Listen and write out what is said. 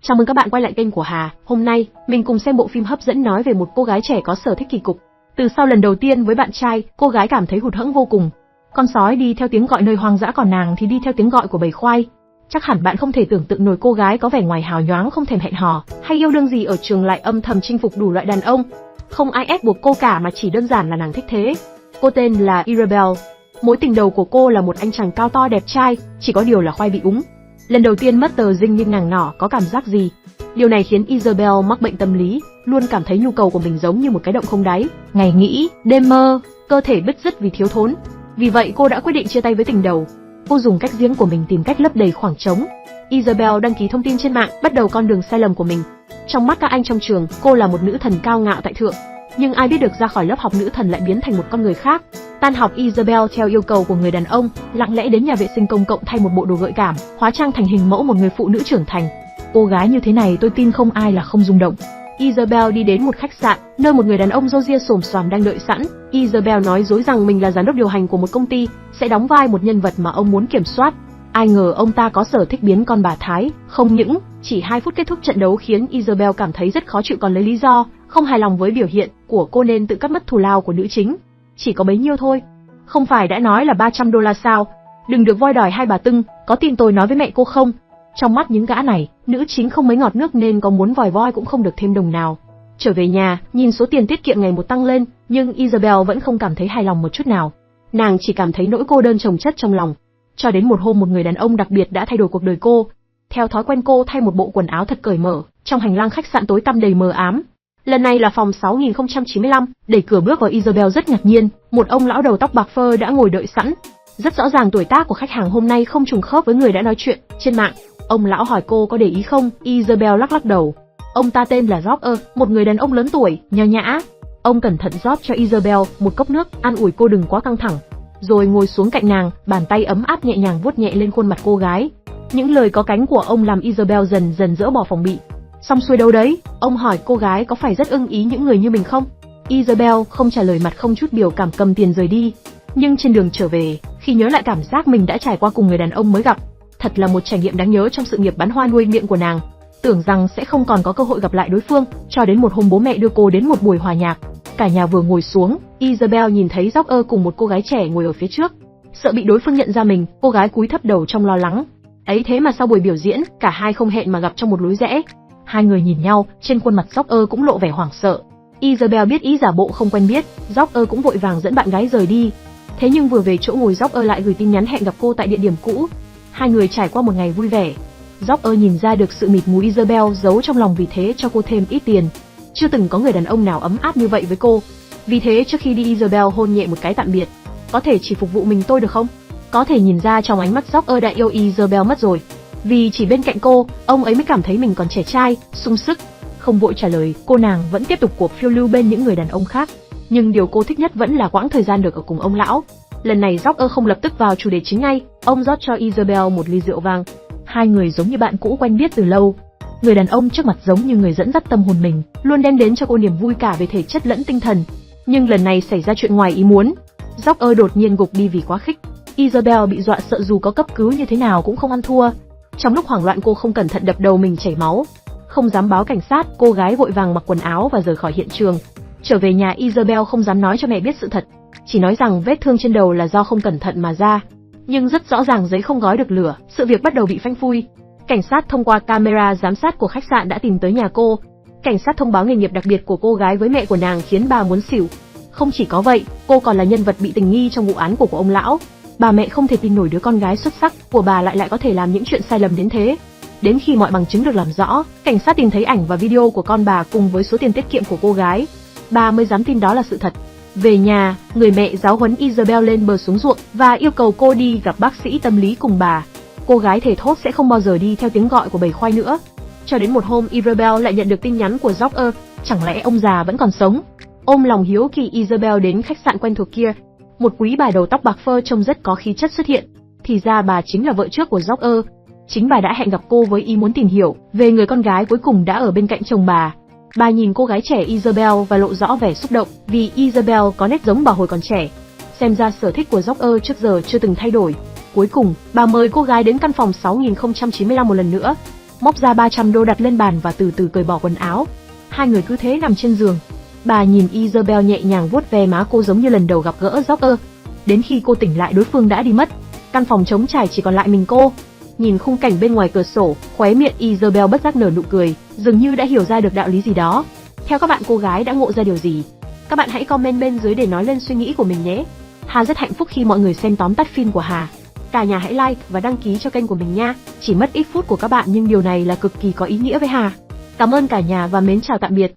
Chào mừng các bạn quay lại kênh của Hà. Hôm nay, mình cùng xem bộ phim hấp dẫn nói về một cô gái trẻ có sở thích kỳ cục. Từ sau lần đầu tiên với bạn trai, cô gái cảm thấy hụt hẫng vô cùng. Con sói đi theo tiếng gọi nơi hoang dã, còn nàng thì đi theo tiếng gọi của bầy khoai. Chắc hẳn bạn không thể tưởng tượng nổi cô gái có vẻ ngoài hào nhoáng không thèm hẹn hò, hay yêu đương gì ở trường lại âm thầm chinh phục đủ loại đàn ông. Không ai ép buộc cô cả mà chỉ đơn giản là nàng thích thế. Cô tên là Isabel. Mối tình đầu của cô là một anh chàng cao to đẹp trai, chỉ có điều là khoai bị úng. Lần đầu tiên mất tờ dinh nhưng nàng nọ có cảm giác gì? Điều này khiến Isabel mắc bệnh tâm lý, luôn cảm thấy nhu cầu của mình giống như một cái động không đáy, ngày nghĩ, đêm mơ, cơ thể bứt rứt vì thiếu thốn. Vì vậy cô đã quyết định chia tay với tình đầu. Cô dùng cách riêng của mình tìm cách lấp đầy khoảng trống. Isabel đăng ký thông tin trên mạng, bắt đầu con đường sai lầm của mình. Trong mắt các anh trong trường, cô là một nữ thần cao ngạo tại thượng. Nhưng ai biết được ra khỏi lớp học nữ thần lại biến thành một con người khác. Tan học, Isabel theo yêu cầu của người đàn ông, lặng lẽ đến nhà vệ sinh công cộng thay một bộ đồ gợi cảm, hóa trang thành hình mẫu một người phụ nữ trưởng thành. Cô gái như thế này tôi tin không ai là không rung động. Isabel đi đến một khách sạn, nơi một người đàn ông râu ria xồm xoàm đang đợi sẵn. Isabel nói dối rằng mình là giám đốc điều hành của một công ty, sẽ đóng vai một nhân vật mà ông muốn kiểm soát. Ai ngờ ông ta có sở thích biến con bà Thái. Không những chỉ 2 phút kết thúc trận đấu khiến Isabel cảm thấy rất khó chịu, còn lấy lý do không hài lòng với biểu hiện của cô nên tự cắt mất thù lao của nữ chính. Chỉ có bấy nhiêu thôi. Không phải đã nói là $300 sao? Đừng được voi đòi hai bà tưng, có tin tôi nói với mẹ cô không? Trong mắt những gã này, nữ chính không mấy ngọt nước nên có muốn vòi voi cũng không được thêm đồng nào. Trở về nhà, nhìn số tiền tiết kiệm ngày một tăng lên, nhưng Isabel vẫn không cảm thấy hài lòng một chút nào. Nàng chỉ cảm thấy nỗi cô đơn chồng chất trong lòng. Cho đến một hôm, một người đàn ông đặc biệt đã thay đổi cuộc đời cô. Theo thói quen, cô thay một bộ quần áo thật cởi mở, trong hành lang khách sạn tối tăm đầy mờ ám. Lần này là phòng 6095, đẩy cửa bước vào, Isabel rất ngạc nhiên, một ông lão đầu tóc bạc phơ đã ngồi đợi sẵn. Rất rõ ràng tuổi tác của khách hàng hôm nay không trùng khớp với người đã nói chuyện trên mạng. Ông lão hỏi cô có để ý không, Isabel lắc đầu. Ông ta tên là Roger, một người đàn ông lớn tuổi, nho nhã. Ông cẩn thận rót cho Isabel một cốc nước, an ủi cô đừng quá căng thẳng, rồi ngồi xuống cạnh nàng, bàn tay ấm áp nhẹ nhàng vuốt nhẹ lên khuôn mặt cô gái. Những lời có cánh của ông làm Isabel dần dần dỡ bỏ phòng bị. Xong xuôi đâu đấy? Ông hỏi cô gái có phải rất ưng ý những người như mình không? Isabel không trả lời, mặt không chút biểu cảm cầm tiền rời đi. Nhưng trên đường trở về, khi nhớ lại cảm giác mình đã trải qua cùng người đàn ông mới gặp, thật là một trải nghiệm đáng nhớ trong sự nghiệp bán hoa nuôi miệng của nàng. Tưởng rằng sẽ không còn có cơ hội gặp lại đối phương, cho đến một hôm bố mẹ đưa cô đến một buổi hòa nhạc. Cả nhà vừa ngồi xuống, Isabel nhìn thấy Roger cùng một cô gái trẻ ngồi ở phía trước. Sợ bị đối phương nhận ra mình, cô gái cúi thấp đầu trong lo lắng. Ấy thế mà sau buổi biểu diễn, cả hai không hẹn mà gặp trong một lối rẽ. Hai người nhìn nhau, trên khuôn mặt Roger cũng lộ vẻ hoảng sợ. Isabel biết ý giả bộ không quen biết, Roger cũng vội vàng dẫn bạn gái rời đi. Thế nhưng vừa về chỗ ngồi, Roger lại gửi tin nhắn hẹn gặp cô tại địa điểm cũ. Hai người trải qua một ngày vui vẻ. Roger nhìn ra được sự mịt mù Isabel giấu trong lòng, vì thế cho cô thêm ít tiền. Chưa từng có người đàn ông nào ấm áp như vậy với cô. Vì thế trước khi đi, Isabel hôn nhẹ một cái tạm biệt. Có thể chỉ phục vụ mình tôi được không? Có thể nhìn ra trong ánh mắt Roger đã yêu Isabel mất rồi. Vì chỉ bên cạnh cô, ông ấy mới cảm thấy mình còn trẻ trai, sung sức. Không vội trả lời, cô nàng vẫn tiếp tục cuộc phiêu lưu bên những người đàn ông khác. Nhưng điều cô thích nhất vẫn là quãng thời gian được ở cùng ông lão. Lần này Roger không lập tức vào chủ đề chính ngay, ông rót cho Isabel một ly rượu vang. Hai người giống như bạn cũ quen biết từ lâu. Người đàn ông trước mặt giống như người dẫn dắt tâm hồn mình, luôn đem đến cho cô niềm vui cả về thể chất lẫn tinh thần. Nhưng lần này xảy ra chuyện ngoài ý muốn. Roger đột nhiên gục đi vì quá khích. Isabel bị dọa sợ, dù có cấp cứu như thế nào cũng không ăn thua. Trong lúc hoảng loạn, cô không cẩn thận đập đầu mình chảy máu. Không dám báo cảnh sát, cô gái vội vàng mặc quần áo và rời khỏi hiện trường. Trở về nhà, Isabel không dám nói cho mẹ biết sự thật, chỉ nói rằng vết thương trên đầu là do không cẩn thận mà ra. Nhưng rất rõ ràng giấy không gói được lửa, sự việc bắt đầu bị phanh phui. Cảnh sát thông qua camera giám sát của khách sạn đã tìm tới nhà cô. Cảnh sát thông báo nghề nghiệp đặc biệt của cô gái với mẹ của nàng khiến bà muốn xỉu. Không chỉ có vậy, cô còn là nhân vật bị tình nghi trong vụ án của ông lão. Bà mẹ không thể tin nổi đứa con gái xuất sắc của bà lại có thể làm những chuyện sai lầm đến thế. Đến khi mọi bằng chứng được làm rõ, cảnh sát tìm thấy ảnh và video của con bà cùng với số tiền tiết kiệm của cô gái. Bà mới dám tin đó là sự thật. Về nhà, người mẹ giáo huấn Isabel lên bờ xuống ruộng và yêu cầu cô đi gặp bác sĩ tâm lý cùng bà. Cô gái thề thốt sẽ không bao giờ đi theo tiếng gọi của bầy khoai nữa. Cho đến một hôm, Isabel lại nhận được tin nhắn của Roger, chẳng lẽ ông già vẫn còn sống? Ôm lòng hiếu kỳ, Isabel đến khách sạn quen thuộc kia. Một quý bà đầu tóc bạc phơ trông rất có khí chất xuất hiện. Thì ra bà chính là vợ trước của Roger. Chính bà đã hẹn gặp cô với ý muốn tìm hiểu về người con gái cuối cùng đã ở bên cạnh chồng bà. Bà nhìn cô gái trẻ Isabel và lộ rõ vẻ xúc động, vì Isabel có nét giống bà hồi còn trẻ. Xem ra sở thích của Roger trước giờ chưa từng thay đổi. Cuối cùng, bà mời cô gái đến căn phòng 6095 một lần nữa. móc ra 300 đô đặt lên bàn và từ từ cởi bỏ quần áo. Hai người cứ thế nằm trên giường. Bà nhìn Isabel nhẹ nhàng vuốt ve má cô giống như lần đầu gặp gỡ Joker. Đến khi cô tỉnh lại đối phương đã đi mất. Căn phòng trống trải chỉ còn lại mình cô. Nhìn khung cảnh bên ngoài cửa sổ, khóe miệng Isabel bất giác nở nụ cười, dường như đã hiểu ra được đạo lý gì đó. Theo các bạn, cô gái đã ngộ ra điều gì? Các bạn hãy comment bên dưới để nói lên suy nghĩ của mình nhé. Hà rất hạnh phúc khi mọi người xem tóm tắt phim của Hà. Cả nhà hãy like và đăng ký cho kênh của mình nha. Chỉ mất ít phút của các bạn nhưng điều này là cực kỳ có ý nghĩa với Hà. Cảm ơn cả nhà và mến chào tạm biệt.